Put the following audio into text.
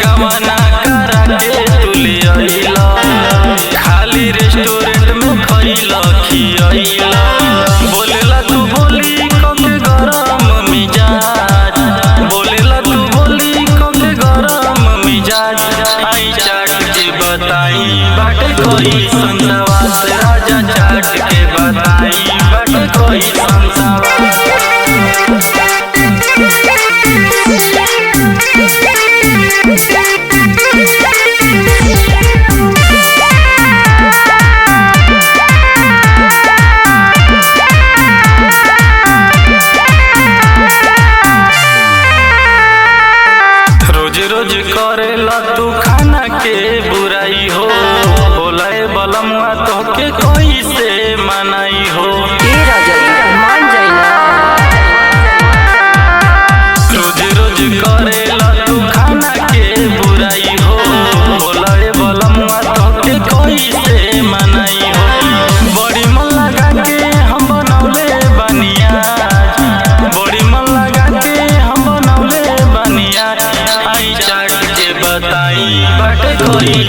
गवाना करा के तुले आइला, खाली रेस्टोरेंट में खइला खियाइला। बोलेला तू बोली कके गरम मिजाज, बोलेला तू बोली कके गरम मिजाज। आई चाट के बताई बाटे कोई संसावास, राजा चाट के बताई बाटे कोई संसावास। रोज रोज करेला तू खाना के बुराई हो, बोले बलमुआ तो के कोई से मनाई हो। मान जाइना। रोज रोज करेला तू खाना के बुराई हो, बोले बलमुआ तो के कोई से मनाई हो। बड़ी मन लगा के हम बनौले बनिया, बड़ी मन लगा के हम बनौले बनिया। आई चाट के बताई बाटे कोई